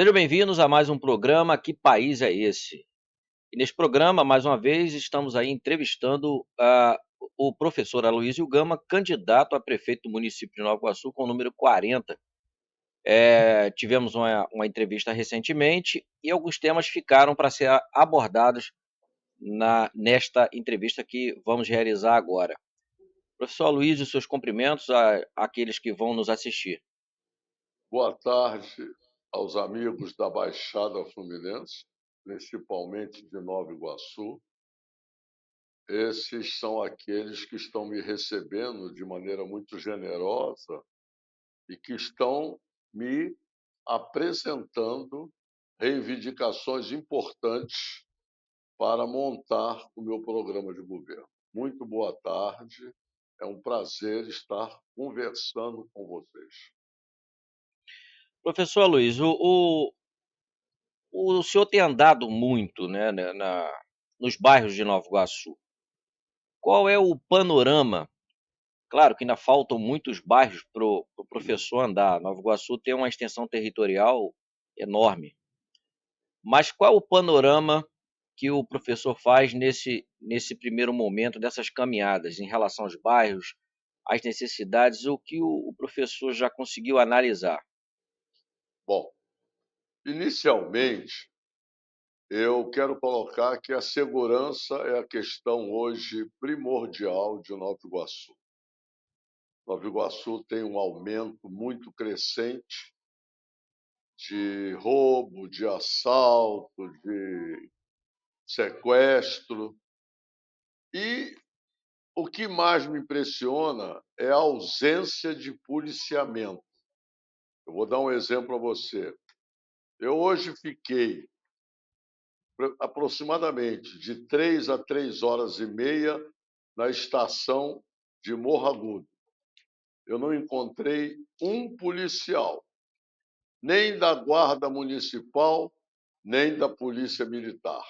Sejam bem-vindos a mais um programa Que País é Esse? E neste programa, mais uma vez, estamos aí entrevistando o professor Aloysio Gama, candidato a prefeito do município de Nova Iguaçu com o número 40. Tivemos uma entrevista recentemente e alguns temas ficaram para ser abordados nesta entrevista que vamos realizar agora. Professor Aloysio, seus cumprimentos àqueles que vão nos assistir. Boa tarde aos amigos da Baixada Fluminense, principalmente de Nova Iguaçu. Esses são aqueles que estão me recebendo de maneira muito generosa e que estão me apresentando reivindicações importantes para montar o meu programa de governo. Muito boa tarde, é um prazer estar conversando com vocês. Professor Aloysio, o senhor tem andado muito, né, nos bairros de Nova Iguaçu. Qual é o panorama? Claro que ainda faltam muitos bairros para o professor andar. Nova Iguaçu tem uma extensão territorial enorme. Mas qual é o panorama que o professor faz nesse primeiro momento dessas caminhadas em relação aos bairros, às necessidades, o que o professor já conseguiu analisar? Bom, inicialmente, eu quero colocar que a segurança é a questão hoje primordial de Nova Iguaçu. Nova Iguaçu tem um aumento muito crescente de roubo, de assalto, de sequestro. E o que mais me impressiona é a ausência de policiamento. Eu vou dar um exemplo para você. Eu hoje fiquei aproximadamente de 3 a 3 horas e meia na estação de Morro Agudo. Eu não encontrei um policial, nem da Guarda Municipal, nem da Polícia Militar.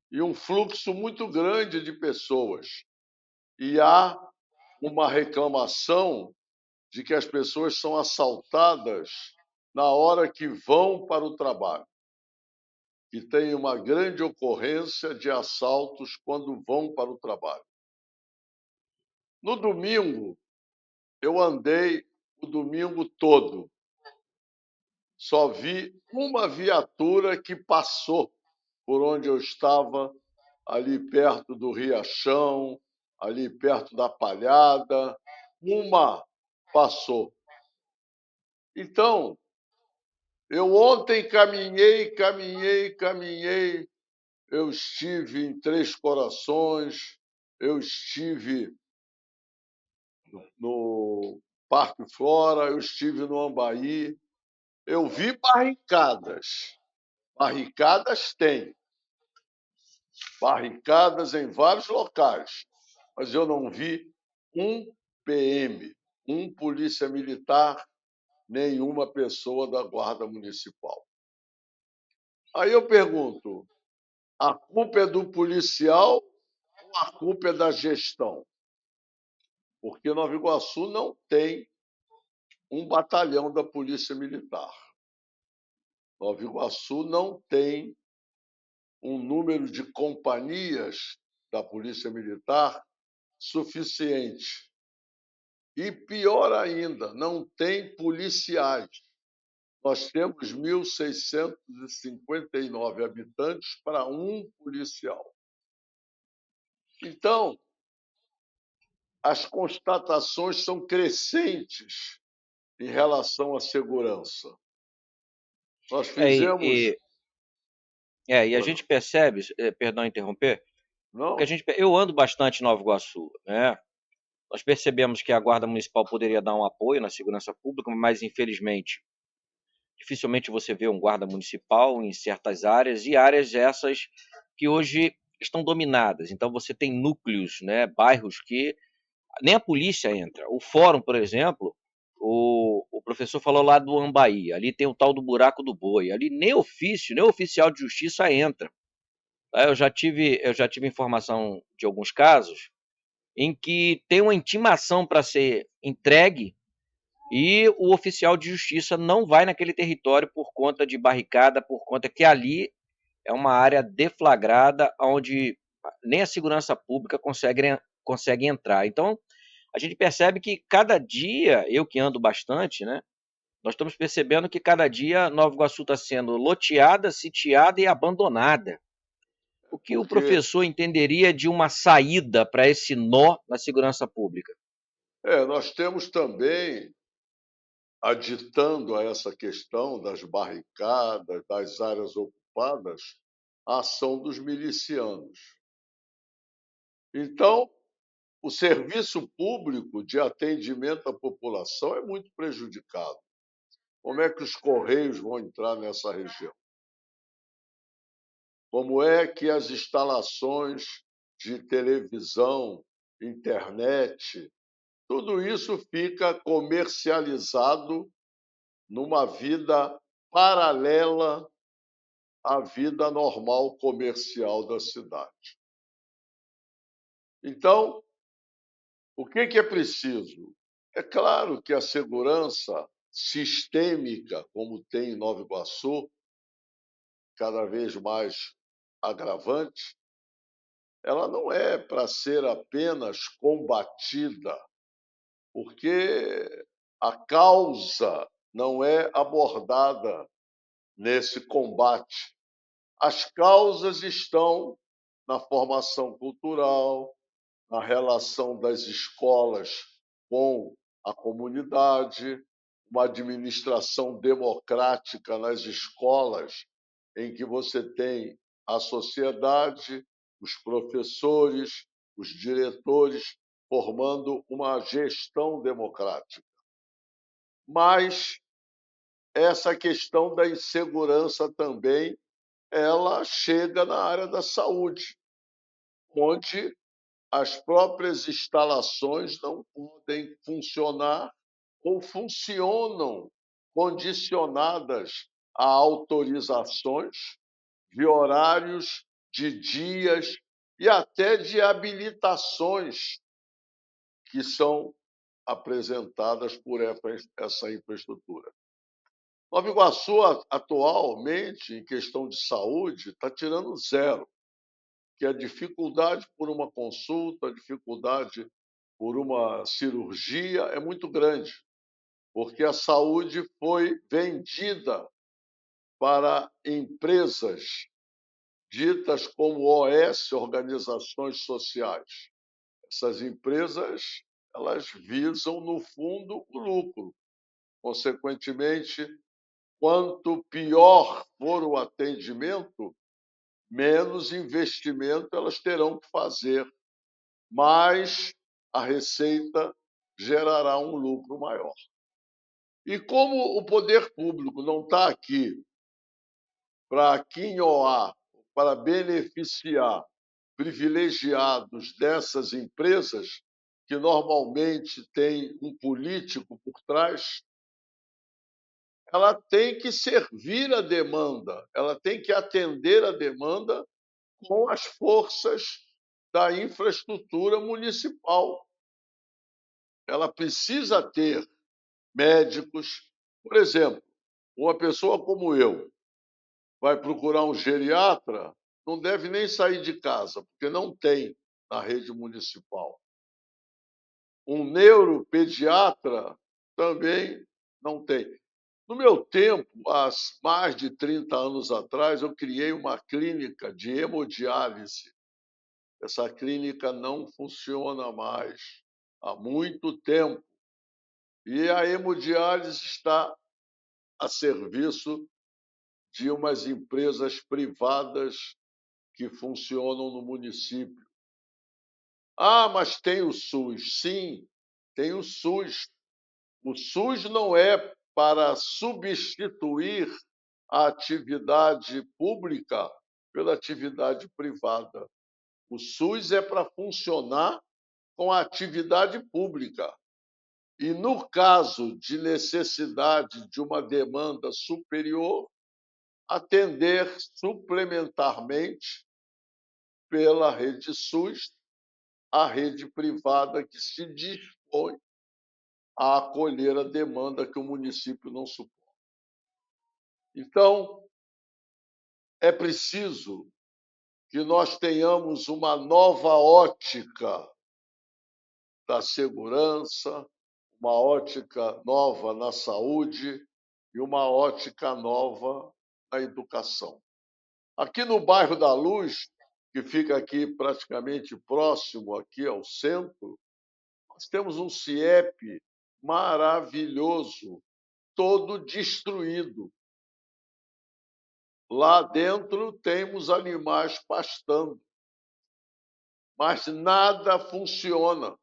E um fluxo muito grande de pessoas. E há uma reclamação de que as pessoas são assaltadas na hora que vão para o trabalho. E tem uma grande ocorrência de assaltos quando vão para o trabalho. No domingo, eu andei o domingo todo. Só vi uma viatura que passou por onde eu estava, ali perto do Riachão, ali perto da Palhada. Uma passou. Então, eu ontem caminhei. Eu estive em Três Corações, eu estive no Parque Flora, eu estive no Ambaí. Eu vi barricadas. Barricadas tem. Barricadas em vários locais. Mas eu não vi um PM, um polícia militar, nenhuma pessoa da Guarda Municipal. Aí eu pergunto, a culpa é do policial ou a culpa é da gestão? Porque Nova Iguaçu não tem um batalhão da Polícia Militar. Nova Iguaçu não tem um número de companhias da Polícia Militar suficiente. E pior ainda, não tem policiais. Nós temos 1.659 habitantes para um policial. Então, as constatações são crescentes em relação à segurança. Nós É, fizemos. e, e a gente percebe, perdão interromper, porque Não? eu ando bastante em Nova Iguaçu, né? Nós percebemos que a Guarda Municipal poderia dar um apoio na segurança pública, mas infelizmente, dificilmente você vê um guarda municipal em certas áreas, e áreas essas que hoje estão dominadas. Então você tem núcleos, né, bairros que nem a polícia entra. O fórum, por exemplo, o professor falou lá do Ambaí, ali tem o tal do buraco do boi, ali nem ofício, nem oficial de justiça entra. Eu já tive informação de alguns casos em que tem uma intimação para ser entregue e o oficial de justiça não vai naquele território por conta de barricada, por conta que ali é uma área deflagrada onde nem a segurança pública consegue entrar. Então, a gente percebe que cada dia, eu que ando bastante, né, nós estamos percebendo que cada dia Nova Iguaçu está sendo loteada, sitiada e abandonada. O que o Porque professor entenderia de uma saída para esse nó na segurança pública? nós temos também, aditando a essa questão das barricadas, das áreas ocupadas, a ação dos milicianos. Então, o serviço público de atendimento à população é muito prejudicado. Como é que os Correios vão entrar nessa região? Como é que as instalações de televisão, internet, tudo isso fica comercializado numa vida paralela à vida normal comercial da cidade. Então, o que é preciso? É claro que a segurança sistêmica, como tem em Nova Iguaçu, cada vez mais agravante, ela não é para ser apenas combatida, porque a causa não é abordada nesse combate. As causas estão na formação cultural, na relação das escolas com a comunidade, uma administração democrática nas escolas, em que você tem a sociedade, os professores, os diretores, formando uma gestão democrática. Mas essa questão da insegurança também, ela chega na área da saúde, onde as próprias instalações não podem funcionar ou funcionam condicionadas a autorizações de horários, de dias e até de habilitações que são apresentadas por essa infraestrutura. Nova Iguaçu, atualmente, em questão de saúde, está tirando zero, que a dificuldade por uma consulta, a dificuldade por uma cirurgia é muito grande, porque a saúde foi vendida para empresas ditas como OS, organizações sociais. Essas empresas, elas visam, no fundo, o lucro. Consequentemente, quanto pior for o atendimento, menos investimento elas terão que fazer, mas a receita gerará um lucro maior. E como o poder público não está aqui para quinhoar, para beneficiar privilegiados dessas empresas, que normalmente têm um político por trás, ela tem que servir a demanda, ela tem que atender a demanda com as forças da infraestrutura municipal. Ela precisa ter médicos. Por exemplo, uma pessoa como eu vai procurar um geriatra, não deve nem sair de casa, porque não tem na rede municipal. Um neuropediatra também não tem. No meu tempo, há mais de 30 anos atrás, eu criei uma clínica de hemodiálise. Essa clínica não funciona mais há muito tempo. E a hemodiálise está a serviço de umas empresas privadas que funcionam no município. Ah, mas tem o SUS. Sim, tem o SUS. O SUS não é para substituir a atividade pública pela atividade privada. O SUS é para funcionar com a atividade pública. E, no caso de necessidade de uma demanda superior, atender suplementarmente pela rede SUS a rede privada que se dispõe a acolher a demanda que o município não suporta. Então, é preciso que nós tenhamos uma nova ótica da segurança, uma ótica nova na saúde e uma ótica nova na educação. Aqui no bairro da Luz, que fica aqui praticamente próximo aqui ao centro, nós temos um CIEP maravilhoso, todo destruído. Lá dentro temos animais pastando, mas nada funciona.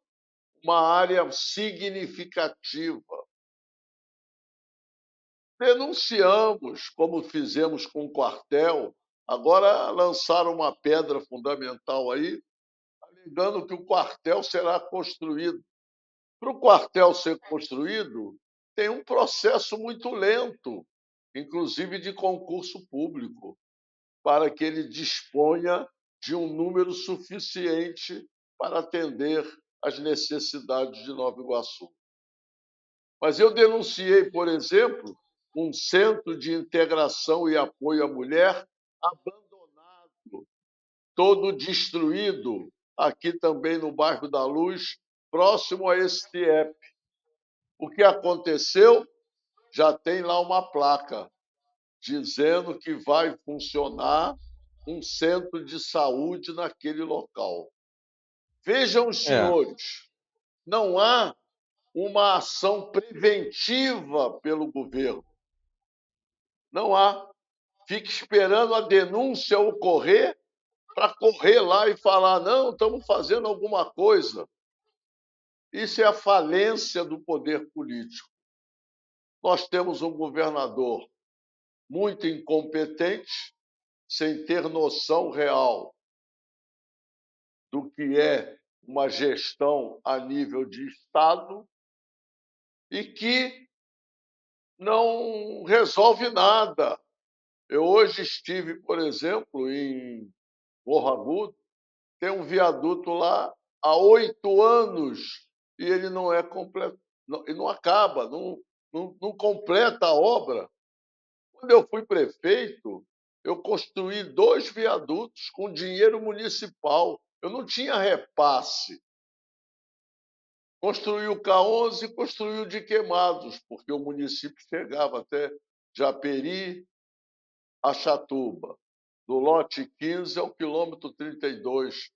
Uma área significativa. Denunciamos, como fizemos com o quartel, agora lançaram uma pedra fundamental aí, alegando que o quartel será construído. Para o quartel ser construído, tem um processo muito lento, inclusive de concurso público, para que ele disponha de um número suficiente para atender às necessidades de Nova Iguaçu. Mas eu denunciei, por exemplo, um centro de integração e apoio à mulher abandonado, todo destruído, aqui também no bairro da Luz, próximo a esse CIEP. O que aconteceu? Já tem lá uma placa dizendo que vai funcionar um centro de saúde naquele local. Vejam os É, senhores, não há uma ação preventiva pelo governo. Não há. Fica esperando a denúncia ocorrer para correr lá e falar: não, estamos fazendo alguma coisa. Isso é a falência do poder político. Nós temos um governador muito incompetente, sem ter noção real do que é uma gestão a nível de Estado e que não resolve nada. Eu hoje estive, por exemplo, em Morro Agudo, tem um viaduto lá há 8 anos e ele não é completo, e não acaba, não completa a obra. Quando eu fui prefeito, eu construí 2 viadutos com dinheiro municipal. Eu não tinha repasse. Construí o K11 e construí o de Queimados, porque o município chegava até Japeri, Achatuba. Do lote 15 ao quilômetro 32,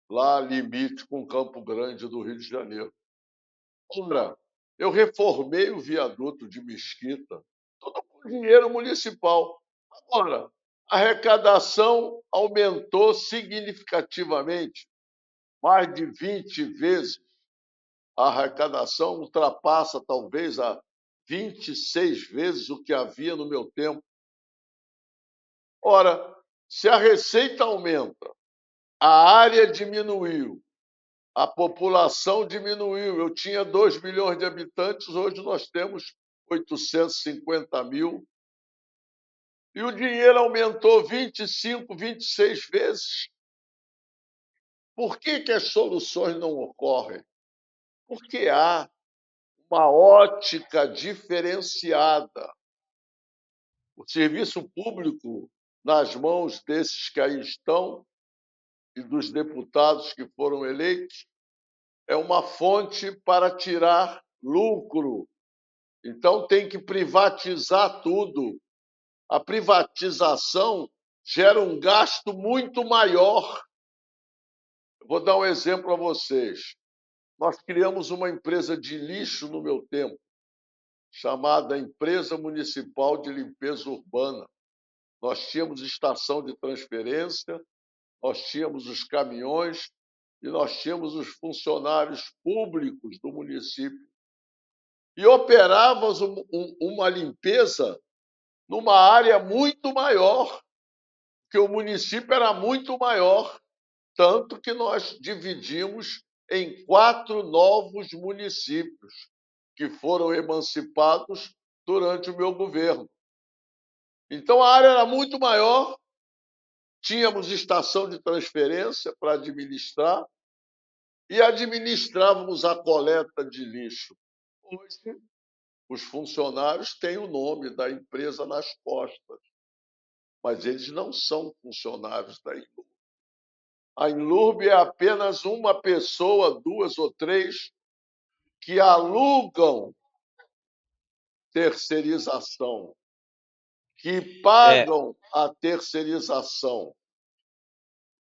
lá limite com Campo Grande do Rio de Janeiro. Ora, eu reformei o viaduto de Mesquita, tudo com dinheiro municipal. Agora, a arrecadação aumentou significativamente, mais de 20 vezes. A arrecadação ultrapassa talvez a 26 vezes o que havia no meu tempo. Ora, se a receita aumenta, a área diminuiu, a população diminuiu. Eu tinha 2 milhões de habitantes, hoje nós temos 850 mil. E o dinheiro aumentou 25, 26 vezes. Por que as soluções não ocorrem? Porque há uma ótica diferenciada. O serviço público, nas mãos desses que aí estão e dos deputados que foram eleitos, é uma fonte para tirar lucro. Então, tem que privatizar tudo. A privatização gera um gasto muito maior. Eu vou dar um exemplo a vocês. Nós criamos uma empresa de lixo no meu tempo, chamada Empresa Municipal de Limpeza Urbana. Nós tínhamos estação de transferência, nós tínhamos os caminhões e nós tínhamos os funcionários públicos do município. E operávamos uma limpeza numa área muito maior, que o município era muito maior, tanto que nós dividimos em 4 novos municípios que foram emancipados durante o meu governo. Então, a área era muito maior, tínhamos estação de transferência para administrar e administrávamos a coleta de lixo. Hoje, os funcionários têm o nome da empresa nas costas, mas eles não são funcionários da Inlurb. A Inlurb é apenas uma pessoa, duas ou três, que alugam terceirização, que É, pagam a terceirização.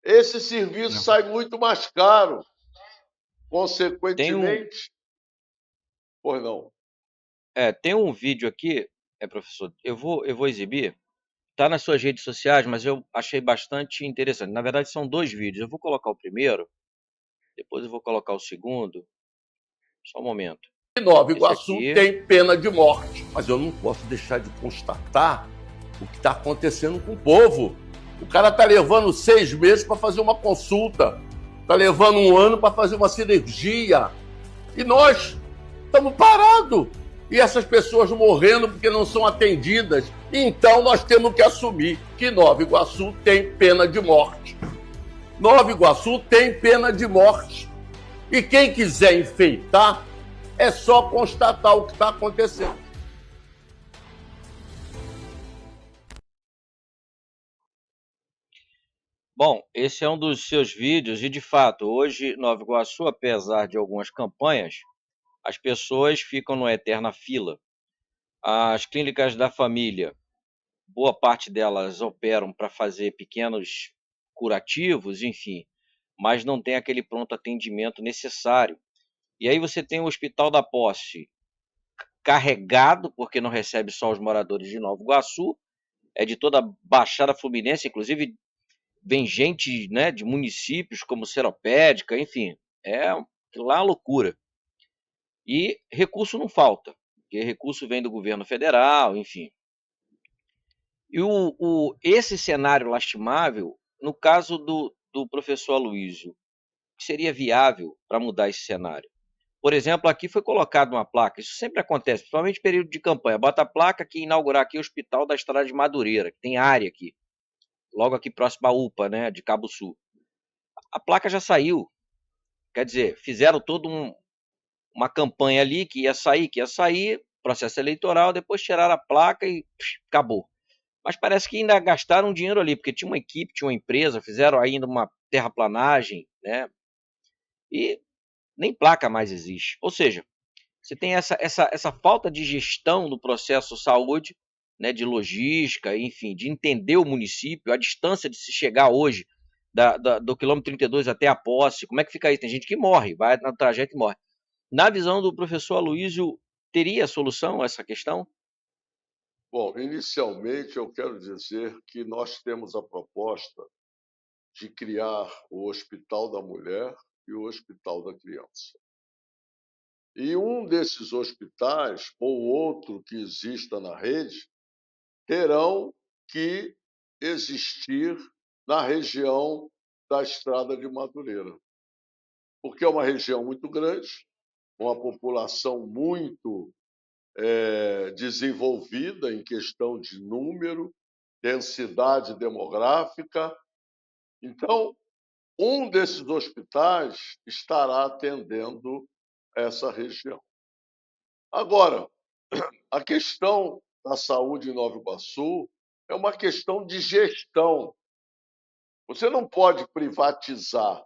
Esse serviço sai muito mais caro. tem um, Consequentemente, pois não. tem um vídeo aqui, professor, eu vou exibir, tá nas suas redes sociais, mas eu achei bastante interessante. Na verdade, são 2 vídeos. Eu vou colocar o primeiro, depois eu vou colocar o segundo. Só um momento. E Nova Esse Iguaçu aqui tem pena de morte, mas eu não posso deixar de constatar o que está acontecendo com o povo. O cara está levando 6 meses para fazer uma consulta, está levando 1 ano para fazer uma cirurgia, e nós estamos parados. E essas pessoas morrendo porque não são atendidas. Então nós temos que assumir que Nova Iguaçu tem pena de morte. Nova Iguaçu tem pena de morte. E quem quiser enfeitar, é só constatar o que está acontecendo. bom, esse é um dos seus vídeos e, de fato, hoje, Nova Iguaçu, apesar de algumas campanhas, as pessoas ficam numa eterna fila. As clínicas da família, boa parte delas operam para fazer pequenos curativos, enfim, mas não tem aquele pronto atendimento necessário. E aí você tem o Hospital da Posse carregado, porque não recebe só os moradores de Nova Iguaçu, é de toda a Baixada Fluminense, inclusive vem gente, né, de municípios como Seropédica, enfim, é lá uma loucura. E recurso não falta, porque recurso vem do governo federal, enfim. E esse cenário lastimável, no caso do professor Aloysio, seria viável para mudar esse cenário? Por exemplo, aqui foi colocada uma placa, isso sempre acontece, principalmente em período de campanha, bota a placa que inaugurar aqui o Hospital da Estrada de Madureira, que tem área aqui, logo aqui próximo à UPA, né, de Cabo Sul. A placa já saiu, quer dizer, fizeram toda uma campanha ali que ia sair, processo eleitoral, depois tiraram a placa e acabou. Mas parece que ainda gastaram dinheiro ali, porque tinha uma equipe, tinha uma empresa, fizeram ainda uma terraplanagem, né? E nem placa mais existe. Ou seja, você tem essa falta de gestão no processo saúde, né, de logística, enfim, de entender o município, a distância de se chegar hoje do quilômetro 32 até a posse, como é que fica isso? Tem gente que morre, vai no trajeto e morre. Na visão do professor Aloysio, teria solução a essa questão? Bom, inicialmente eu quero dizer que nós temos a proposta de criar o Hospital da Mulher e o Hospital da Criança. E um desses hospitais, ou outro que exista na rede, terão que existir na região da Estrada de Madureira, porque é uma região muito grande, uma população muito desenvolvida em questão de número, densidade demográfica. Então, um desses hospitais estará atendendo essa região. Agora, a questão da saúde em Nova Iguaçu é uma questão de gestão. Você não pode privatizar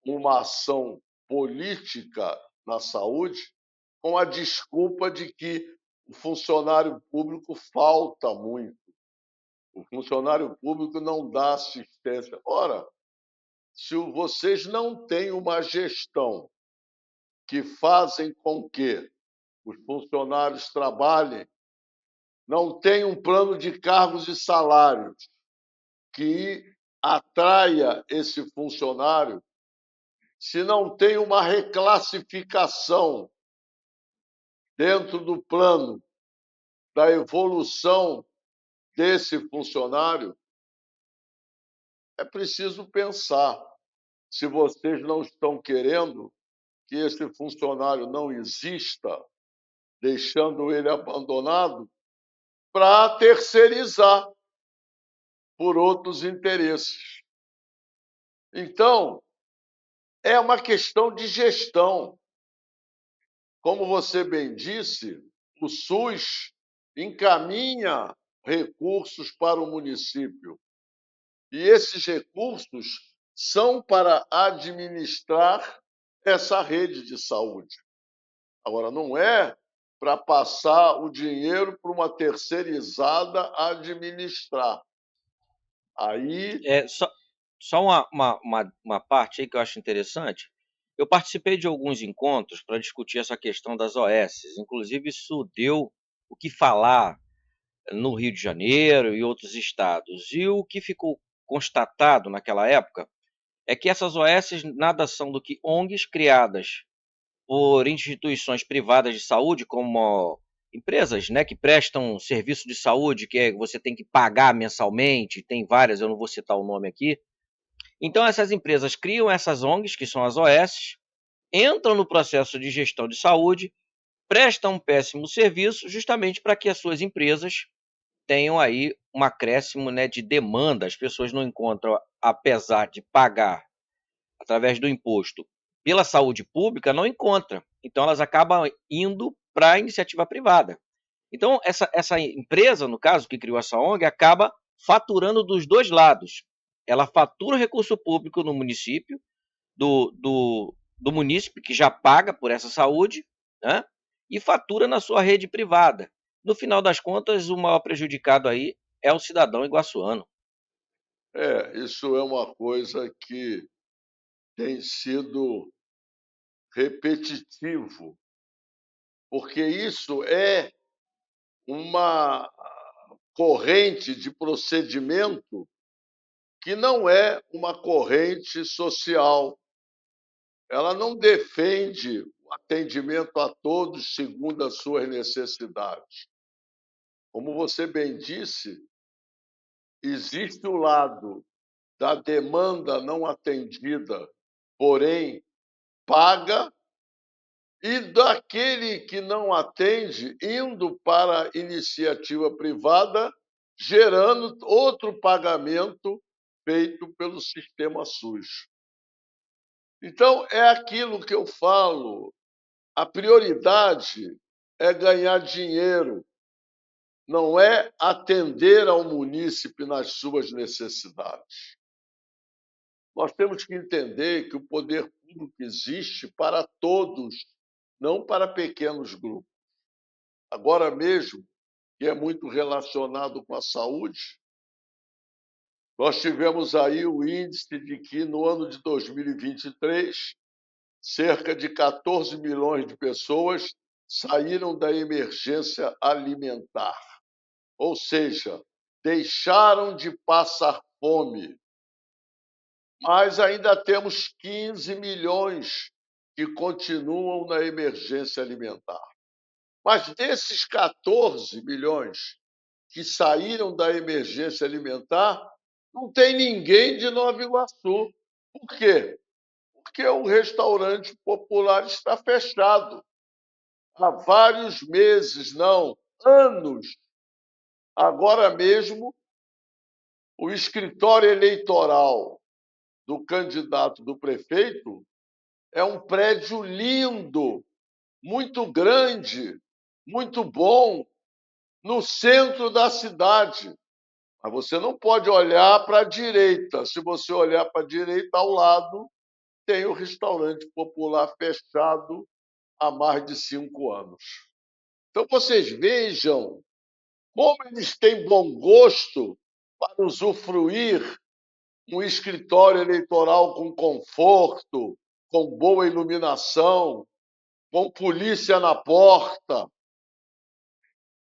uma ação política na saúde com a desculpa de que o funcionário público falta muito, o funcionário público não dá assistência. Ora, se vocês não têm uma gestão que fazem com que os funcionários trabalhem, não tem um plano de cargos e salários que atraia esse funcionário, se não tem uma reclassificação dentro do plano da evolução desse funcionário, é preciso pensar se vocês não estão querendo que esse funcionário não exista, deixando ele abandonado, para terceirizar por outros interesses. Então, é uma questão de gestão. como você bem disse, o SUS encaminha recursos para o município. E esses recursos são para administrar essa rede de saúde. Agora, não é para passar o dinheiro para uma terceirizada administrar. Aí, Só uma parte aí que eu acho interessante. Eu participei de alguns encontros para discutir essa questão das OS, inclusive isso deu o que falar no Rio de Janeiro e outros estados. E o que ficou constatado naquela época é que essas OS nada são do que ONGs criadas por instituições privadas de saúde, como empresas, né, que prestam serviço de saúde, você tem que pagar mensalmente, tem várias, eu não vou citar o nome aqui. Então essas empresas criam essas ONGs, que são as OS, entram no processo de gestão de saúde, prestam um péssimo serviço justamente para que as suas empresas tenham aí um acréscimo, né, de demanda. As pessoas não encontram, apesar de pagar através do imposto pela saúde pública, não encontra. Então elas acabam indo para a iniciativa privada. Então essa empresa, no caso, que criou essa ONG, acaba faturando dos dois lados. Ela fatura o recurso público no município, do munícipe, que já paga por essa saúde, né? E fatura na sua rede privada. No final das contas, o maior prejudicado aí é o cidadão iguaçuano. isso é uma coisa que tem sido repetitivo, porque isso é uma corrente de procedimento que não é uma corrente social. Ela não defende o atendimento a todos segundo as suas necessidades. Como você bem disse, existe o lado da demanda não atendida, porém paga, e daquele que não atende indo para a iniciativa privada, gerando outro pagamento feito pelo sistema SUS. Então, é aquilo que eu falo, a prioridade é ganhar dinheiro, não é atender ao munícipe nas suas necessidades. Nós temos que entender que o poder público existe para todos, não para pequenos grupos. Agora mesmo, que é muito relacionado com a saúde, nós tivemos aí o índice de que no ano de 2023, cerca de 14 milhões de pessoas saíram da emergência alimentar, ou seja, deixaram de passar fome. Mas ainda temos 15 milhões que continuam na emergência alimentar. Mas desses 14 milhões que saíram da emergência alimentar, não tem ninguém de Nova Iguaçu. Por quê? Porque o restaurante popular está fechado há vários meses, não, anos. Agora mesmo, o escritório eleitoral do candidato do prefeito é um prédio lindo, muito grande, muito bom, no centro da cidade. Mas você não pode olhar para a direita. Se você olhar para a direita, ao lado, tem o restaurante popular fechado há mais de 5 anos. Então, vocês vejam como eles têm bom gosto para usufruir um escritório eleitoral com conforto, com boa iluminação, com polícia na porta.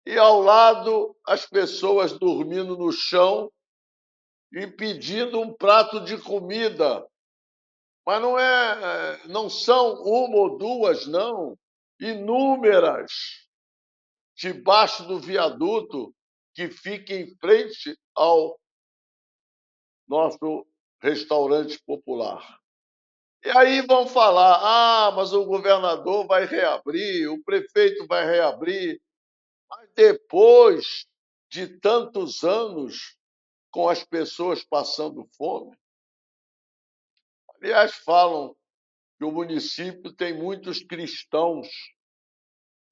E ao lado, as pessoas dormindo no chão e pedindo um prato de comida. Mas não são uma ou duas, não. Inúmeras, debaixo do viaduto que fica em frente ao nosso restaurante popular. E aí vão falar: mas o governador vai reabrir, o prefeito vai reabrir. Mas depois de tantos anos com as pessoas passando fome. Aliás, falam que o município tem muitos cristãos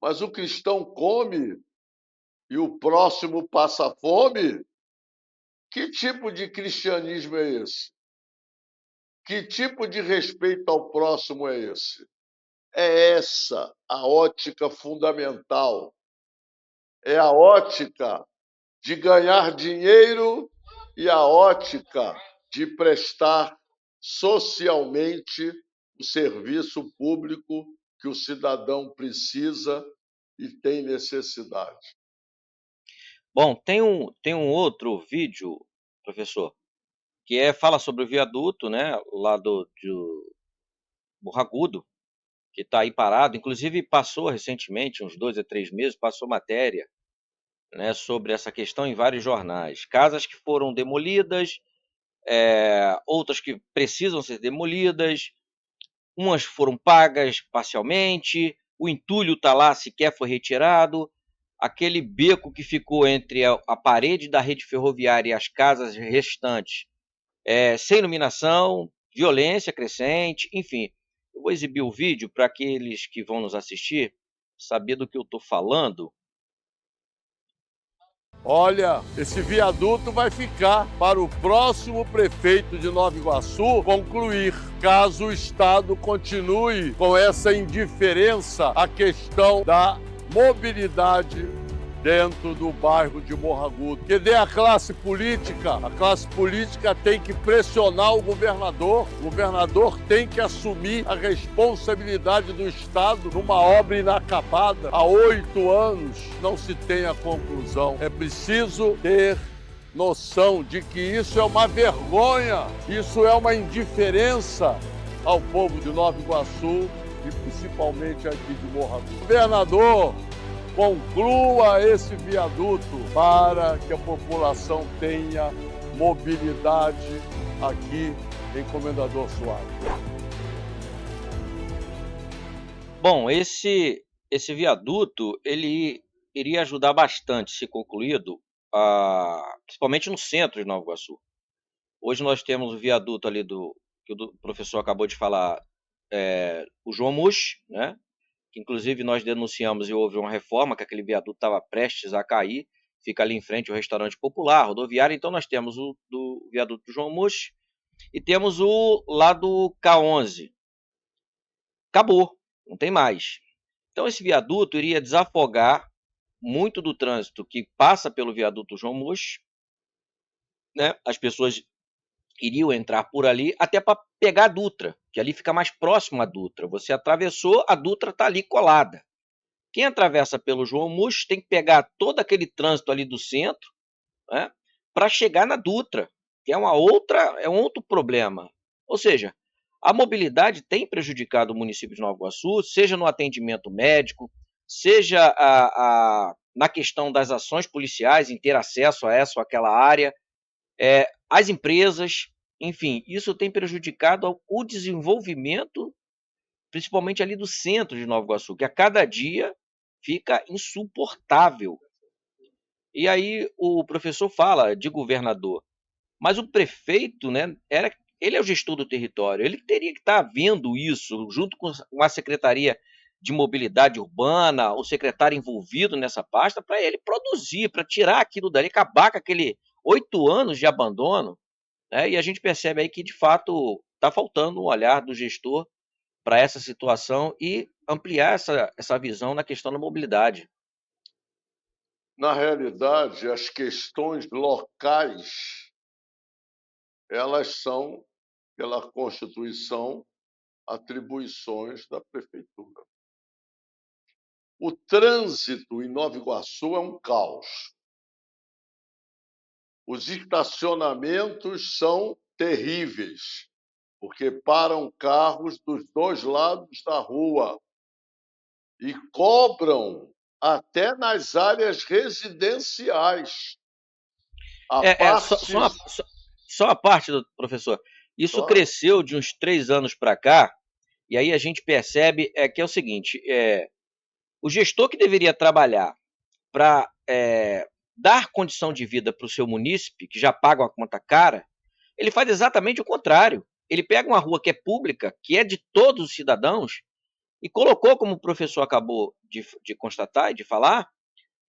Mas o cristão come e o próximo passa fome? Que tipo de cristianismo é esse? Que tipo de respeito ao próximo é esse? É essa a ótica fundamental. É a ótica de ganhar dinheiro e a ótica de prestar socialmente o serviço público que o cidadão precisa e tem necessidade. Bom, tem um outro vídeo, professor, que fala sobre o viaduto, né, lá de Morro Agudo, que está aí parado. Inclusive passou recentemente, uns 2 a 3 meses, passou matéria, né, sobre essa questão em vários jornais. Casas que foram demolidas, outras que precisam ser demolidas, umas foram pagas parcialmente, o entulho está lá, sequer foi retirado, aquele beco que ficou entre a parede da rede ferroviária e as casas restantes, sem iluminação, violência crescente, enfim. Eu vou exibir o vídeo para aqueles que vão nos assistir saber do que eu estou falando. Olha, esse viaduto vai ficar para o próximo prefeito de Nova Iguaçu concluir, caso o Estado continue com essa indiferença à questão da mobilidade dentro do bairro de Morro Agudo. Que dê a classe política tem que pressionar o governador tem que assumir a responsabilidade do Estado numa obra inacabada. Há 8 anos não se tem a conclusão. É preciso ter noção de que isso é uma vergonha, isso é uma indiferença ao povo de Nova Iguaçu e principalmente aqui de Morro Agudo. Governador, conclua esse viaduto para que a população tenha mobilidade aqui em Comendador Soares. Bom, esse viaduto, ele iria ajudar bastante, se concluído, principalmente no centro de Nova Iguaçu. Hoje nós temos o viaduto ali que o professor acabou de falar, o João Mush, né? Que inclusive nós denunciamos e houve uma reforma, que aquele viaduto estava prestes a cair, fica ali em frente ao restaurante popular, rodoviário. Então nós temos o do viaduto do João Mush e temos o lá do K11. Acabou, não tem mais. Então esse viaduto iria desafogar muito do trânsito que passa pelo viaduto João Mush, né? As pessoas iriam entrar por ali até para pegar a Dutra, que ali fica mais próximo à Dutra. Você atravessou, a Dutra está ali colada. Quem atravessa pelo João Mush tem que pegar todo aquele trânsito ali do centro, né, para chegar na Dutra, que é um outro problema. Ou seja, a mobilidade tem prejudicado o município de Nova Iguaçu, seja no atendimento médico, seja na questão das ações policiais, em ter acesso a essa ou aquela área, as empresas, enfim, isso tem prejudicado o desenvolvimento, principalmente ali do centro de Nova Iguaçu, que a cada dia fica insuportável. E aí o professor fala de governador, mas o prefeito, né, ele é o gestor do território, ele teria que estar vendo isso, junto com a Secretaria de Mobilidade Urbana, o secretário envolvido nessa pasta, para ele produzir, para tirar aquilo dali, acabar com aquele 8 anos de abandono, né? E a gente percebe aí que, de fato, está faltando um olhar do gestor para essa situação e ampliar essa visão na questão da mobilidade. Na realidade, as questões locais, elas são, pela Constituição, atribuições da prefeitura. O trânsito em Nova Iguaçu é um caos. Os estacionamentos são terríveis, porque param carros dos 2 lados da rua e cobram até nas áreas residenciais. Só a parte, professor. Isso Claro. cresceu de uns 3 anos para cá, e aí a gente percebe que é o seguinte, o gestor que deveria trabalhar para dar condição de vida para o seu munícipe, que já paga uma conta cara, ele faz exatamente o contrário. Ele pega uma rua que é pública, que é de todos os cidadãos, e colocou, como o professor acabou de constatar e de falar,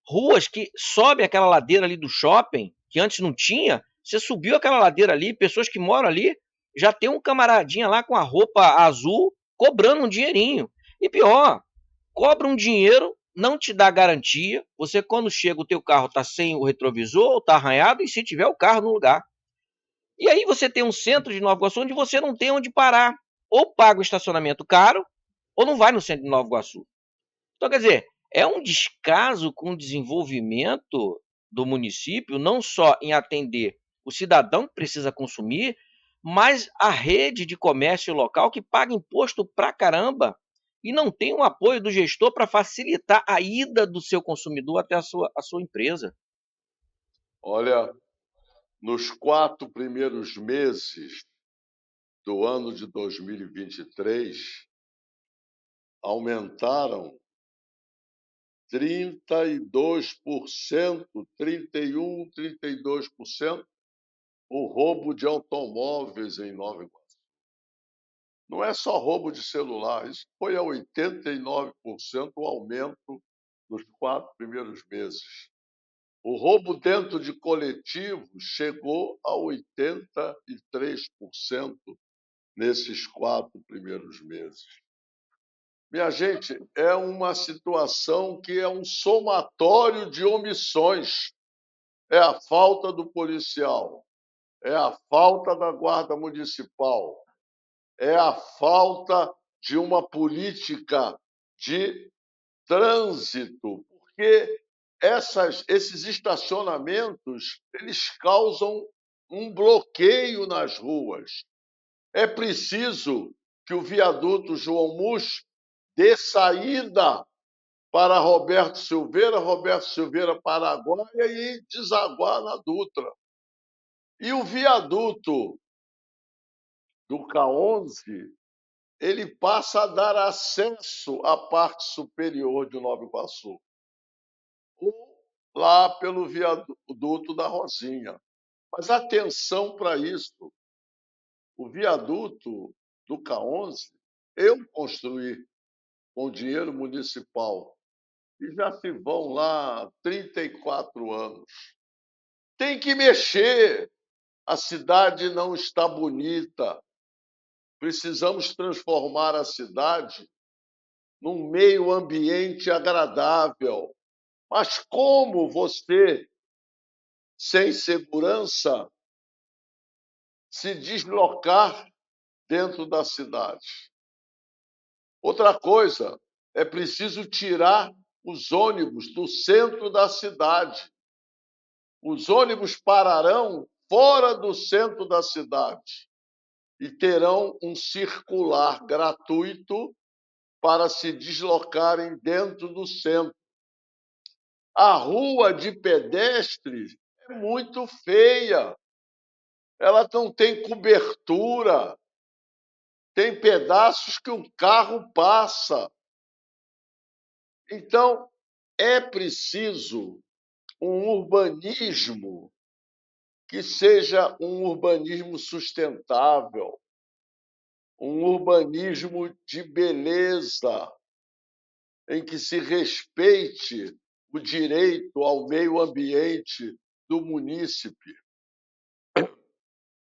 ruas que sobe aquela ladeira ali do shopping, que antes não tinha, você subiu aquela ladeira ali, pessoas que moram ali, já tem um camaradinha lá com a roupa azul, cobrando um dinheirinho. E pior, cobra um dinheiro, não te dá garantia, você quando chega o teu carro tá sem o retrovisor, tá arranhado, e se tiver o carro no lugar. E aí você tem um centro de Nova Iguaçu onde você não tem onde parar. Ou paga o estacionamento caro, ou não vai no centro de Nova Iguaçu. Então, quer dizer, é um descaso com o desenvolvimento do município, não só em atender o cidadão que precisa consumir, mas a rede de comércio local que paga imposto pra caramba e não tem um apoio do gestor para facilitar a ida do seu consumidor até a sua empresa. Olha, nos 4 primeiros meses do ano de 2023, aumentaram 32%, 31, 32% o roubo de automóveis em Nova Iguaçu. Não é só roubo de celular, isso foi a 89% o aumento nos 4 primeiros meses. O roubo dentro de coletivos chegou a 83% nesses 4 primeiros meses. Minha gente, é uma situação que é um somatório de omissões. É a falta do policial, é a falta da guarda municipal, é a falta de uma política de trânsito, porque esses estacionamentos, eles causam um bloqueio nas ruas. É preciso que o viaduto João Mus dê saída para Roberto Silveira Paraguaia e desaguar na Dutra. E o viaduto do K11, ele passa a dar acesso à parte superior de Nova Iguaçu, ou lá pelo viaduto da Rosinha. Mas atenção para isso, o viaduto do K11, eu construí com dinheiro municipal, e já se vão lá 34 anos. Tem que mexer, a cidade não está bonita. Precisamos transformar a cidade num meio ambiente agradável. Mas como você, sem segurança, se deslocar dentro da cidade? Outra coisa, é preciso tirar os ônibus do centro da cidade. Os ônibus pararão fora do centro da cidade e terão um circular gratuito para se deslocarem dentro do centro. A rua de pedestres é muito feia, ela não tem cobertura, tem pedaços que o carro passa. Então, é preciso um urbanismo que seja um urbanismo sustentável, um urbanismo de beleza, em que se respeite o direito ao meio ambiente do munícipe.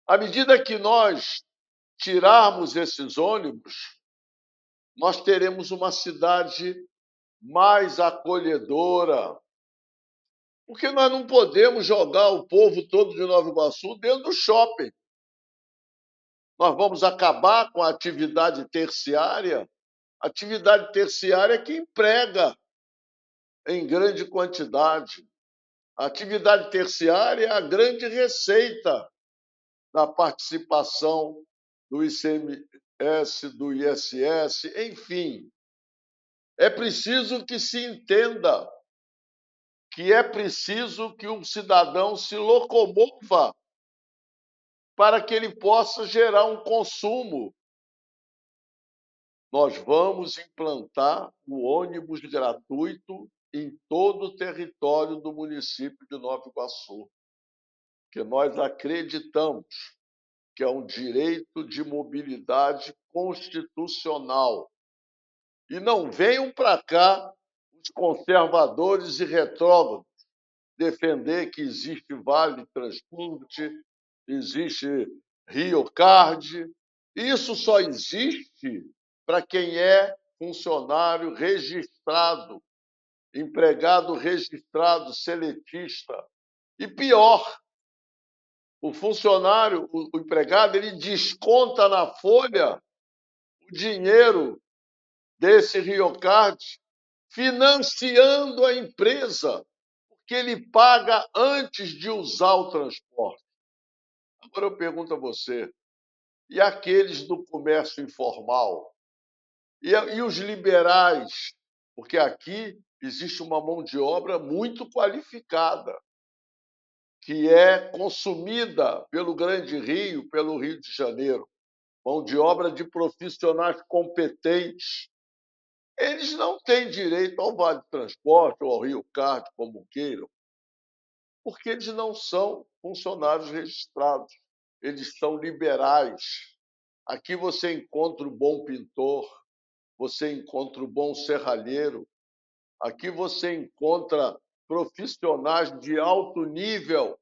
À medida que nós tirarmos esses ônibus, nós teremos uma cidade mais acolhedora, porque nós não podemos jogar o povo todo de Nova Iguaçu dentro do shopping. Nós vamos acabar com a atividade terciária que emprega em grande quantidade. A atividade terciária é a grande receita da participação do ICMS, do ISS, enfim. É preciso que se entenda que é preciso que um cidadão se locomova para que ele possa gerar um consumo. Nós vamos implantar o ônibus gratuito em todo o território do município de Nova Iguaçu, que nós acreditamos que é um direito de mobilidade constitucional E não venham para cá os conservadores e retrógrados defender que existe Vale Transporte, existe Rio Card. Isso só existe para quem é funcionário registrado, empregado registrado, seletista. E pior, o funcionário, o empregado, ele desconta na folha o dinheiro desse Rio Card, financiando a empresa, porque ele paga antes de usar o transporte. Agora eu pergunto a você, e aqueles do comércio informal? E os liberais? Porque aqui existe uma mão de obra muito qualificada, que é consumida pelo Grande Rio, pelo Rio de Janeiro. Mão de obra de profissionais competentes. Eles não têm direito ao Vale Transporte ou ao Rio Card, como queiram, porque eles não são funcionários registrados. Eles são liberais. Aqui você encontra o bom pintor, você encontra o bom serralheiro, aqui você encontra profissionais de alto nível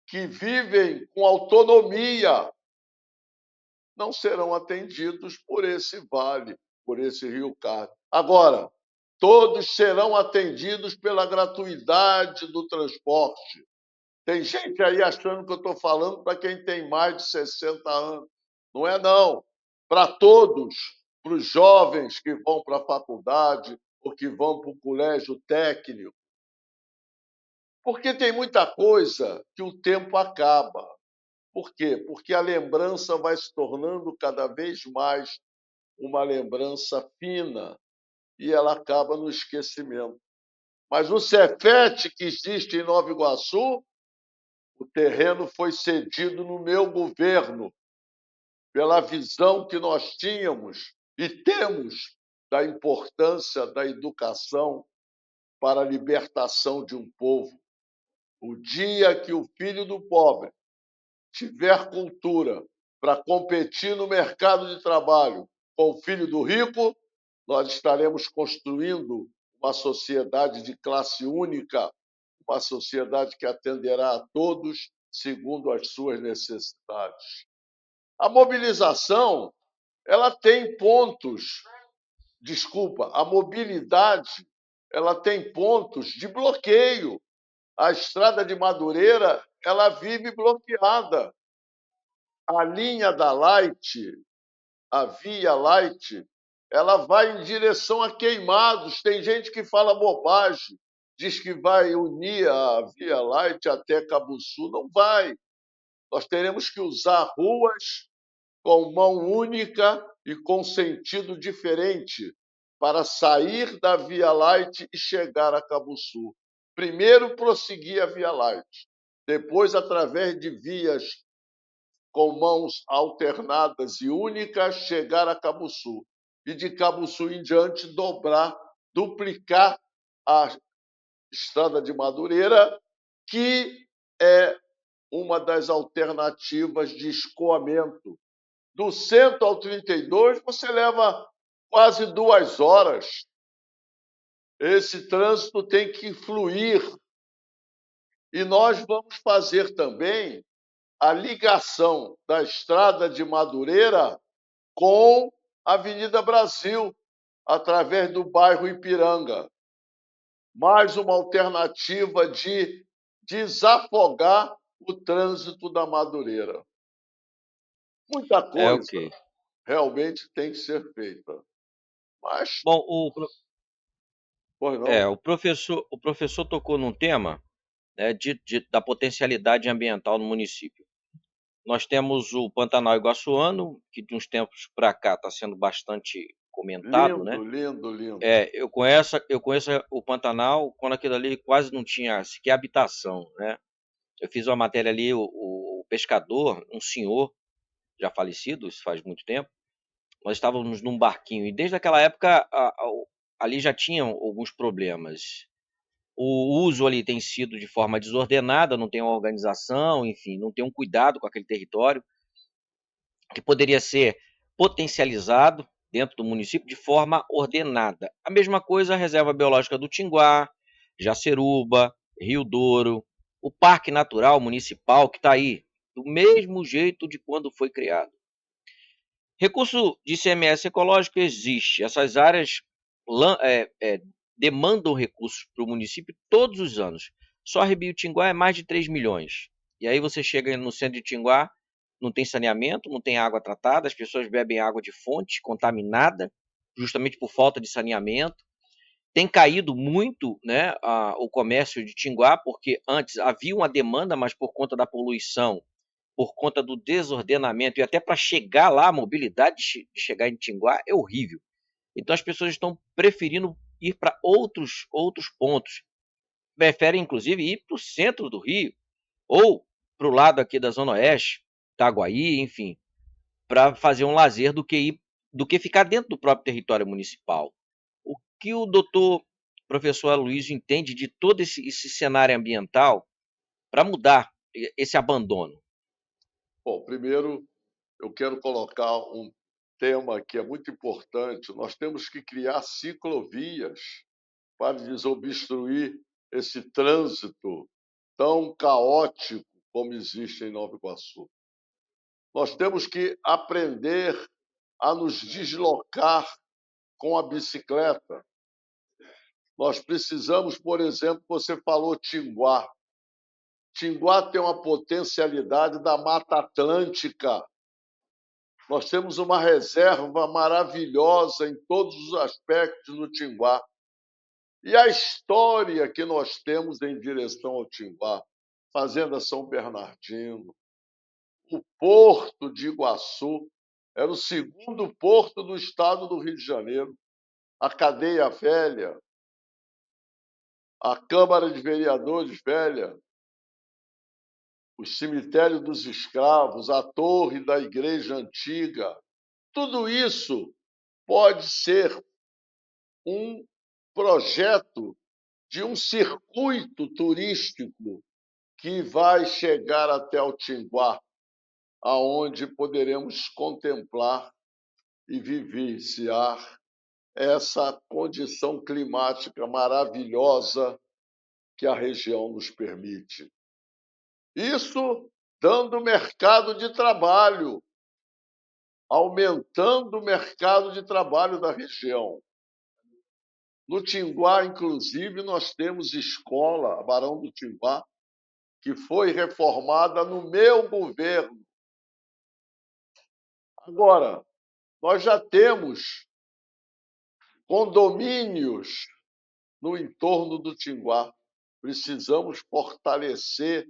que vivem com autonomia, não serão atendidos por esse vale, por esse Rio Card. Agora, todos serão atendidos pela gratuidade do transporte. Tem gente aí achando que eu estou falando para quem tem mais de 60 anos. Não é, não. Para todos, para os jovens que vão para a faculdade ou que vão para o colégio técnico. Porque tem muita coisa que o tempo acaba. Por quê? Porque a lembrança vai se tornando cada vez mais uma lembrança fina e ela acaba no esquecimento. Mas o Cefet, que existe em Nova Iguaçu, o terreno foi cedido no meu governo, pela visão que nós tínhamos e temos da importância da educação para a libertação de um povo. O dia que o filho do pobre tiver cultura para competir no mercado de trabalho com o filho do rico, nós estaremos construindo uma sociedade de classe única, uma sociedade que atenderá a todos segundo as suas necessidades. A mobilização, ela tem pontos, a mobilidade, ela tem pontos de bloqueio. A estrada de Madureira, ela vive bloqueada. A linha da Light, a Via Light, ela vai em direção a Queimados. Tem gente que fala bobagem, diz que vai unir a Via Light até Cabuçu. Não vai. Nós teremos que usar ruas com mão única e com sentido diferente para sair da Via Light e chegar a Cabuçu. Primeiro, prosseguir a Via Light. Depois, através de vias com mãos alternadas e únicas, chegar a Cabuçu. E de Cabuçu em diante, duplicar a estrada de Madureira, que é uma das alternativas de escoamento. Do centro ao 32, você leva quase 2 horas. Esse trânsito tem que fluir. E nós vamos fazer também a ligação da estrada de Madureira com a Avenida Brasil, através do bairro Ipiranga. Mais uma alternativa de desafogar o trânsito da Madureira. Muita coisa ok. realmente tem que ser feita. Mas, Bom, pois não, o professor tocou num tema, né, da potencialidade ambiental no município. Nós temos o Pantanal Iguaçuano, que de uns tempos para cá está sendo bastante comentado, né? lindo, lindo. Eu conheço o Pantanal quando aquilo ali quase não tinha sequer habitação, né? Eu fiz uma matéria ali, o pescador, um senhor já falecido, isso faz muito tempo, nós estávamos num barquinho e desde aquela época ali já tinham alguns problemas. O uso ali tem sido de forma desordenada, não tem uma organização, enfim, não tem um cuidado com aquele território que poderia ser potencializado, dentro do município de forma ordenada. A mesma coisa a Reserva Biológica do Tinguá, Jaceruba, Rio Douro, o Parque Natural Municipal que está aí, do mesmo jeito de quando foi criado. Recurso de ICMS ecológico existe. Essas áreas demandam recursos para o município todos os anos. Só Rio Tinguá é mais de 3 milhões. E aí você chega no centro de Tinguá, não tem saneamento, não tem água tratada, as pessoas bebem água de fonte contaminada, justamente por falta de saneamento. Tem caído muito, né, o comércio de Tinguá, porque antes havia uma demanda, mas por conta da poluição, por conta do desordenamento e até para chegar lá, a mobilidade de chegar em Tinguá é horrível. Então as pessoas estão preferindo ir para outros pontos. Preferem, inclusive, ir para o centro do Rio ou para o lado aqui da Zona Oeste, Itaguaí, enfim, para fazer um lazer do que ficar dentro do próprio território municipal. O que o doutor professor Aloysio entende de todo esse cenário ambiental para mudar esse abandono? Bom, primeiro eu quero colocar um tema que é muito importante. Nós temos que criar ciclovias para desobstruir esse trânsito tão caótico como existe em Nova Iguaçu. Nós temos que aprender a nos deslocar com a bicicleta. Nós precisamos, por exemplo, você falou Tinguá. Tinguá tem uma potencialidade da Mata Atlântica. Nós temos uma reserva maravilhosa em todos os aspectos no Tinguá. E a história que nós temos em direção ao Tinguá, Fazenda São Bernardino, o Porto de Iguaçu, era o segundo porto do estado do Rio de Janeiro, a Cadeia Velha, a Câmara de Vereadores Velha, o Cemitério dos Escravos, a Torre da Igreja Antiga. Tudo isso pode ser um projeto de um circuito turístico que vai chegar até o Tinguá, aonde poderemos contemplar e vivenciar essa condição climática maravilhosa que a região nos permite. Isso dando mercado de trabalho, aumentando o mercado de trabalho da região. No Tinguá, inclusive, nós temos escola, a Barão do Tinguá, que foi reformada no meu governo. Agora, nós já temos condomínios no entorno do Tinguá. Precisamos fortalecer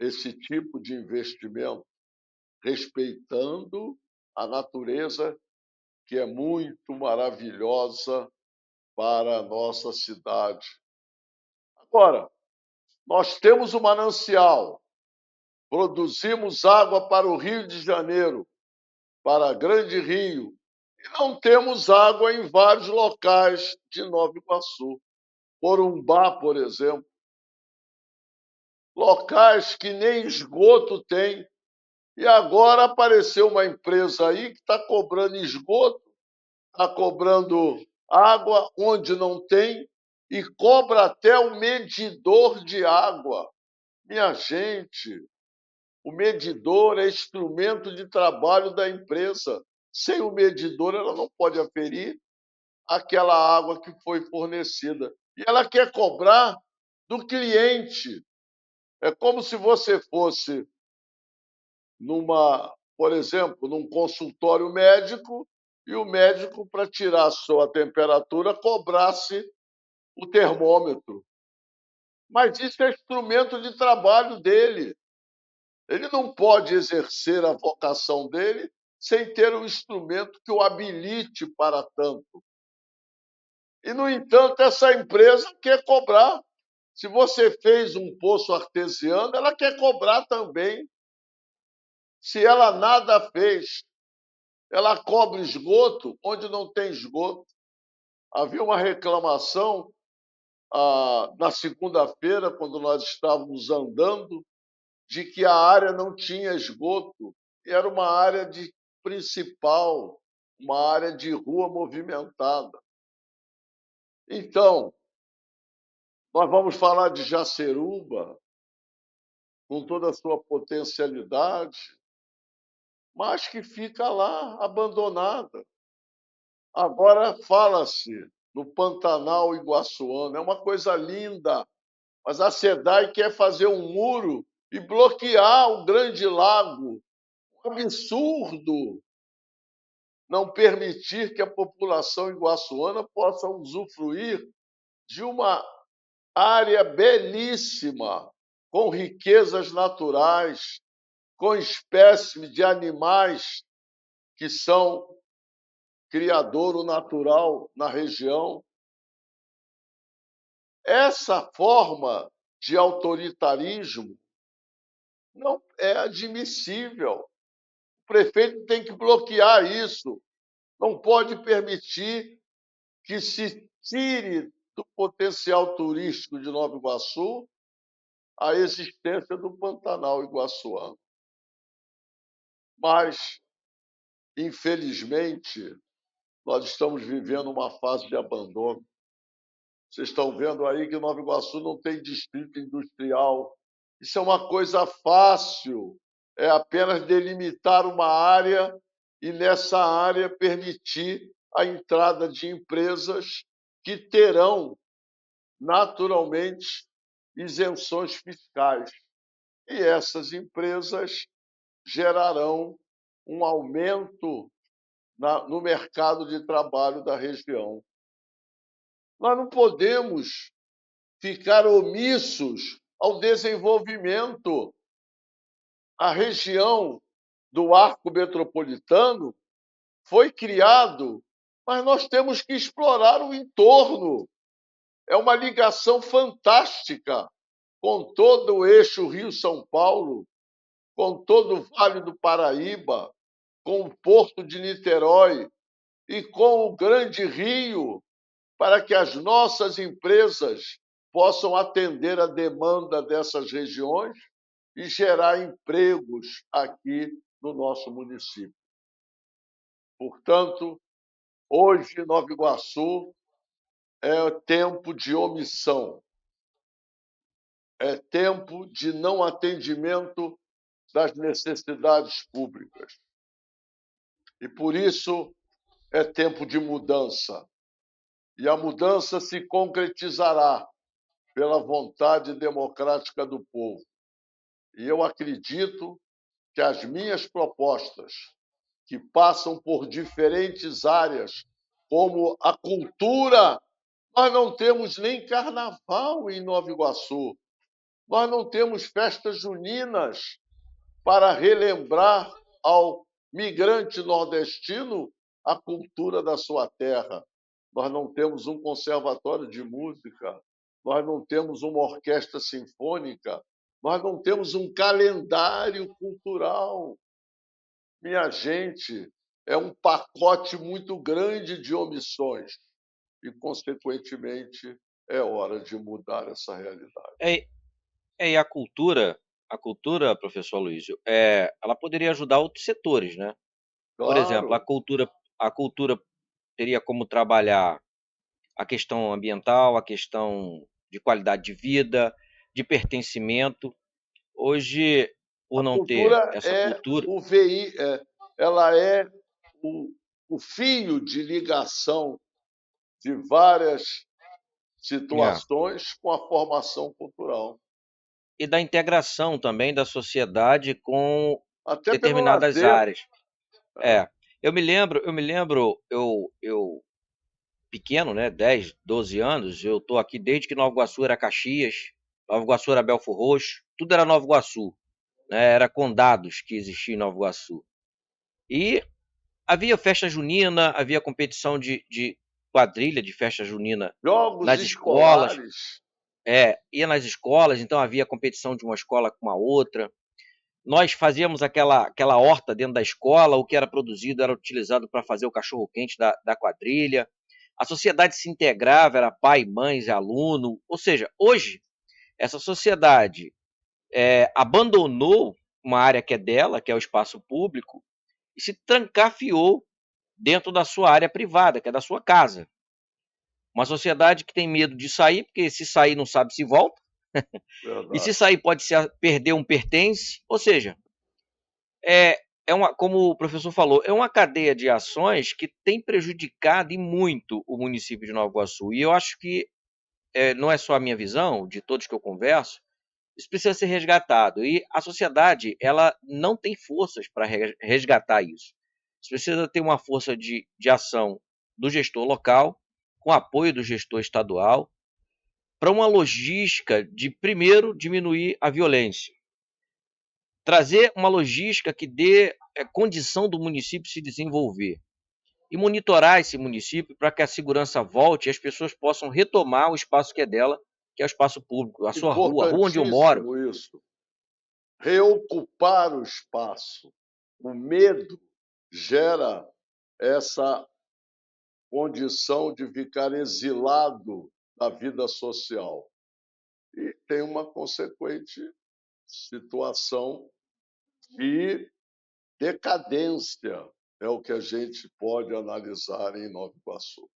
esse tipo de investimento, respeitando a natureza, que é muito maravilhosa para a nossa cidade. Agora, nós temos o manancial, produzimos água para o Rio de Janeiro, para Grande Rio, e não temos água em vários locais de Nova Iguaçu. Corumbá, por exemplo, locais que nem esgoto tem. E agora apareceu uma empresa aí que está cobrando esgoto, está cobrando água onde não tem e cobra até o medidor de água. Minha gente, o medidor é instrumento de trabalho da empresa. Sem o medidor, ela não pode aferir aquela água que foi fornecida. E ela quer cobrar do cliente. É como se você fosse por exemplo, num consultório médico e o médico, para tirar a sua temperatura, cobrasse o termômetro. Mas isso é instrumento de trabalho dele. Ele não pode exercer a vocação dele sem ter um instrumento que o habilite para tanto. E, no entanto, essa empresa quer cobrar. Se você fez um poço artesiano, ela quer cobrar também. Se ela nada fez, ela cobra esgoto onde não tem esgoto. Havia uma reclamação na segunda-feira, quando nós estávamos andando, de que a área não tinha esgoto. E era uma área principal uma área de rua movimentada. Então, nós vamos falar de Jaceruba, com toda a sua potencialidade, mas que fica lá abandonada. Agora fala-se no Pantanal Iguaçuano, é uma coisa linda, mas a SEDAI quer fazer um muro e bloquear o Grande Lago. Um absurdo não permitir que a população iguaçuana possa usufruir de uma área belíssima, com riquezas naturais, com espécimes de animais que são criadouro natural na região. Essa forma de autoritarismo não é admissível. O prefeito tem que bloquear isso. Não pode permitir que se tire do potencial turístico de Nova Iguaçu a existência do Pantanal Iguaçuano. Mas, infelizmente, nós estamos vivendo uma fase de abandono. Vocês estão vendo aí que Nova Iguaçu não tem distrito industrial. Isso é uma coisa fácil. É apenas delimitar uma área e, nessa área, permitir a entrada de empresas que terão, naturalmente, isenções fiscais. E essas empresas gerarão um aumento no mercado de trabalho da região. Nós não podemos ficar omissos ao desenvolvimento. A região do Arco Metropolitano foi criado, mas nós temos que explorar o entorno. É uma ligação fantástica com todo o eixo Rio-São Paulo, com todo o Vale do Paraíba, com o Porto de Niterói e com o Grande Rio, para que as nossas empresas possam atender a demanda dessas regiões e gerar empregos aqui no nosso município. Portanto, hoje, Nova Iguaçu é tempo de omissão, é tempo de não atendimento das necessidades públicas. E, por isso, é tempo de mudança. E a mudança se concretizará pela vontade democrática do povo. E eu acredito que as minhas propostas, que passam por diferentes áreas, como a cultura, nós não temos nem carnaval em Nova Iguaçu, nós não temos festas juninas para relembrar ao migrante nordestino a cultura da sua terra. Nós não temos um conservatório de música, nós não temos uma orquestra sinfônica, nós não temos um calendário cultural. Minha gente, é um pacote muito grande de omissões e, consequentemente, é hora de mudar essa realidade. E a cultura, professor Aloysio, ela poderia ajudar outros setores, né? Por exemplo, Claro, a cultura teria como trabalhar a questão ambiental, a questão de qualidade de vida, de pertencimento. Hoje, por a não ter cultura essa cultura, ela é o fio de ligação de várias é, situações com a formação cultural. e da integração também da sociedade com Até pelo determinadas lazer. áreas. É, eu pequeno, né, 10, 12 anos, eu tô aqui desde que Nova Iguaçu era Caxias, Nova Iguaçu era Belfor Roxo, tudo era Nova Iguaçu, né, era condados que existiam em Nova Iguaçu. E havia festa junina, havia competição de quadrilha de festa junina Jogos nas escolas, escolares. ia nas escolas, então havia competição de uma escola com a outra. Nós fazíamos aquela horta dentro da escola, o que era produzido era utilizado para fazer o cachorro-quente da quadrilha. A sociedade se integrava, era pai, mães, aluno. Ou seja, hoje, essa sociedade abandonou uma área que é dela, que é o espaço público, e se trancafiou dentro da sua área privada, que é da sua casa. Uma sociedade que tem medo de sair, porque se sair não sabe se volta, e se Verdade. sair pode perder um pertence, ou seja, como o professor falou, é uma cadeia de ações que tem prejudicado e muito o município de Nova Iguaçu. E eu acho que não é só a minha visão, de todos que eu converso, isso precisa ser resgatado. E a sociedade, ela não tem forças para resgatar isso. Isso precisa ter uma força de ação do gestor local, com apoio do gestor estadual, para uma logística de, primeiro, diminuir a violência. Trazer uma logística que dê condição do município se desenvolver. E monitorar esse município para que a segurança volte e as pessoas possam retomar o espaço que é dela, que é o espaço público, a sua rua, a rua onde eu moro. Importantíssimo isso. Reocupar o espaço. O medo gera essa condição de ficar exilado da vida social. E tem uma consequente situação de decadência, é o que a gente pode analisar em Nova Iguaçu.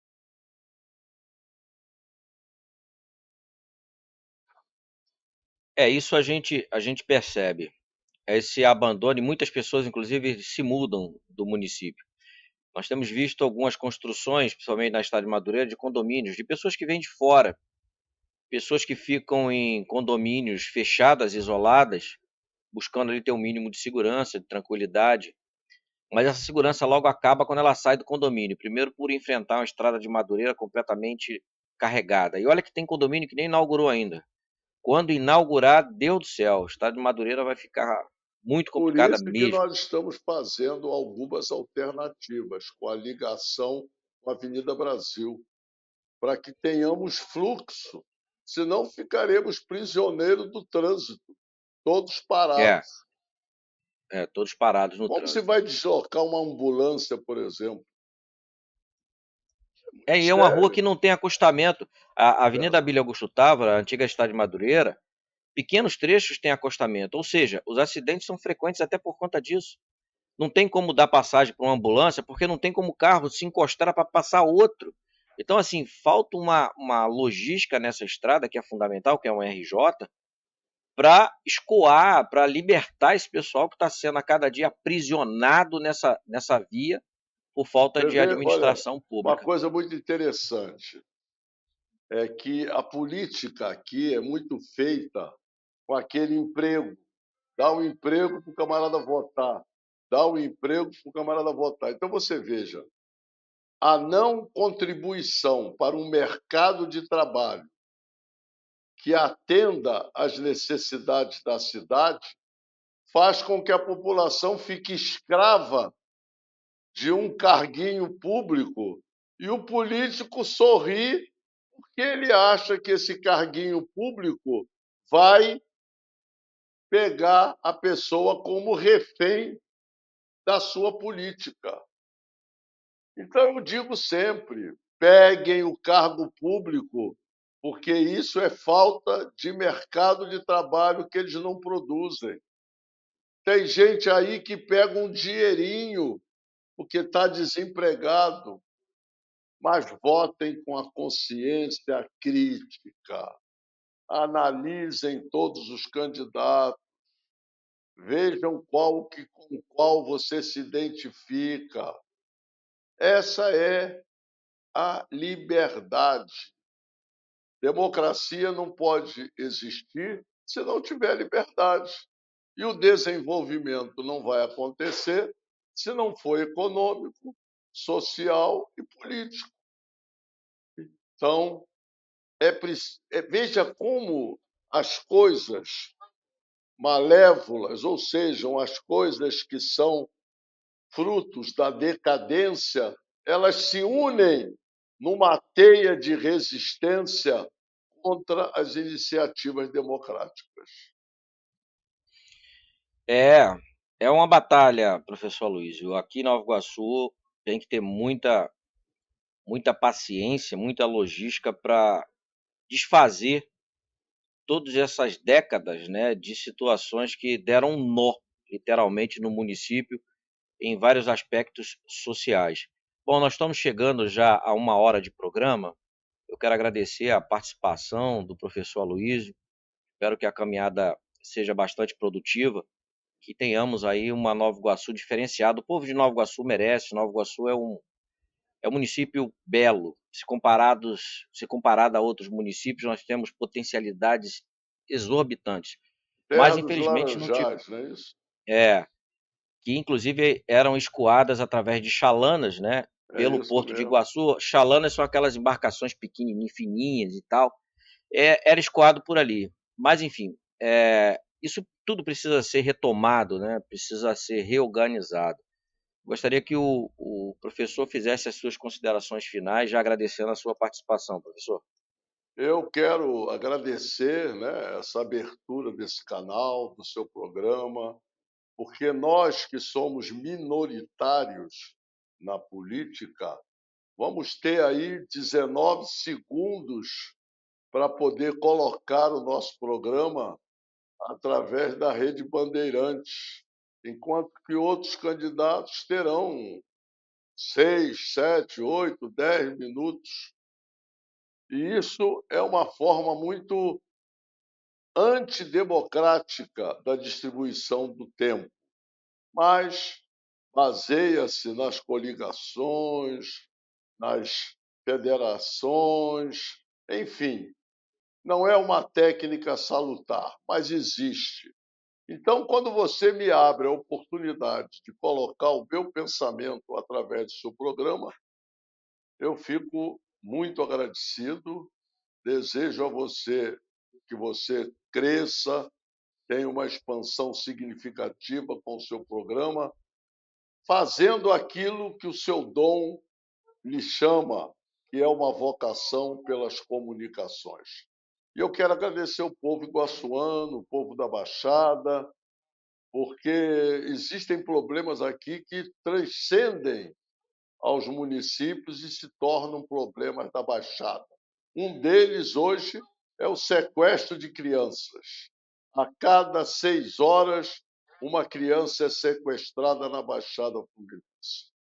Isso a gente percebe. Esse abandono, e muitas pessoas, inclusive, se mudam do município. Nós temos visto algumas construções, principalmente na cidade de Madureira, de condomínios, de pessoas que vêm de fora, pessoas que ficam em condomínios fechadas, isoladas, buscando ali ter um mínimo de segurança, de tranquilidade. Mas essa segurança logo acaba quando ela sai do condomínio. Primeiro, por enfrentar uma estrada de Madureira completamente carregada. E olha que tem condomínio que nem inaugurou ainda. Quando inaugurar, Deus do céu, a estrada de Madureira vai ficar muito Por complicada isso que mesmo. nós estamos fazendo algumas alternativas com a ligação com a Avenida Brasil, para que tenhamos fluxo, senão ficaremos prisioneiros do trânsito, todos É, parados. todos parados no Como se trânsito. vai deslocar uma ambulância, por exemplo? E é uma rua Sério, que não tem acostamento. A Avenida verdade. Abílio Augusto Távora, a antiga cidade de Madureira, pequenos trechos têm acostamento. Ou seja, os acidentes são frequentes até por conta disso. Não tem como dar passagem para uma ambulância, porque não tem como o carro se encostar para passar outro. Então, assim, falta uma logística nessa estrada, que é fundamental, que é um RJ, para escoar, para libertar esse pessoal que está sendo a cada dia aprisionado nessa via por falta Você de vê, olha, administração uma pública. coisa muito interessante é que a política aqui é muito feita com aquele emprego. Dá um emprego para o camarada votar. Dá um emprego para o camarada votar. Então, você veja, a não contribuição para um mercado de trabalho que atenda às necessidades da cidade faz com que a população fique escrava de um carguinho público e o político sorri porque ele acha que esse carguinho público vai pegar a pessoa como refém da sua política. Então, eu digo sempre: peguem o cargo público, porque isso é falta de mercado de trabalho que eles não produzem. Tem gente aí que pega um dinheirinho porque está desempregado, mas votem com a consciência crítica. Analisem todos os candidatos, vejam com qual você se identifica. Essa é a liberdade. Democracia não pode existir se não tiver liberdade. E o desenvolvimento não vai acontecer se não for econômico, social e político. Então, veja como as coisas malévolas, ou sejam, as coisas que são frutos da decadência, elas se unem numa teia de resistência contra as iniciativas democráticas. É uma batalha, professor Luiz. Aqui em Nova Iguaçu tem que ter muita paciência, muita logística para desfazer todas essas décadas, né, de situações que deram um nó, literalmente, no município, em vários aspectos sociais. Bom, nós estamos chegando já a 1 hora de programa. Eu quero agradecer a participação do professor Aloísio. Espero que a caminhada seja bastante produtiva, que tenhamos aí uma Nova Iguaçu diferenciada. O povo de Nova Iguaçu merece. Nova Iguaçu é um município belo. Se comparado a outros municípios, nós temos potencialidades exorbitantes. Mas Terra dos infelizmente não tive. Laranjais, não é isso? É, que inclusive eram escoadas através de chalanas, né, É pelo isso Porto de mesmo. Iguaçu. Chalanas são aquelas embarcações pequenininhas, fininhas e tal. Era escoado por ali. Mas enfim, isso tudo precisa ser retomado, né, precisa ser reorganizado. Gostaria que o professor fizesse as suas considerações finais, já agradecendo a sua participação, professor. Eu quero agradecer, né, essa abertura desse canal, do seu programa, porque nós que somos minoritários na política, vamos ter aí 19 segundos para poder colocar o nosso programa através da Rede Bandeirantes, enquanto que outros candidatos terão 6, 7, 8, 10 minutos. E isso é uma forma muito antidemocrática da distribuição do tempo, mas baseia-se nas coligações, nas federações, enfim, não é uma técnica salutar, mas existe. Então, quando você me abre a oportunidade de colocar o meu pensamento através do seu programa, eu fico muito agradecido. Desejo a você que você cresça, tenha uma expansão significativa com o seu programa, fazendo aquilo que o seu dom lhe chama, que é uma vocação pelas comunicações. E eu quero agradecer o povo iguaçuano, o povo da Baixada, porque existem problemas aqui que transcendem aos municípios e se tornam problemas da Baixada. Um deles hoje é o sequestro de crianças. A cada 6 horas, uma criança é sequestrada na Baixada Fluminense.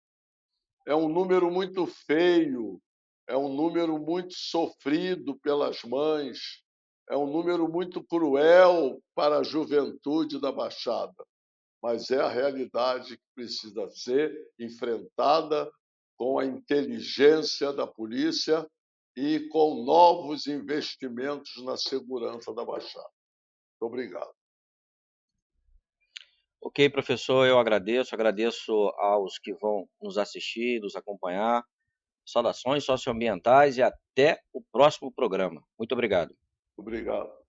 É um número muito feio, é um número muito sofrido pelas mães, é um número muito cruel para a juventude da Baixada, mas é a realidade que precisa ser enfrentada com a inteligência da polícia e com novos investimentos na segurança da Baixada. Muito obrigado. Ok, professor, eu agradeço aos que vão nos assistir, nos acompanhar. Saudações socioambientais e até o próximo programa. Muito obrigado. Obrigado.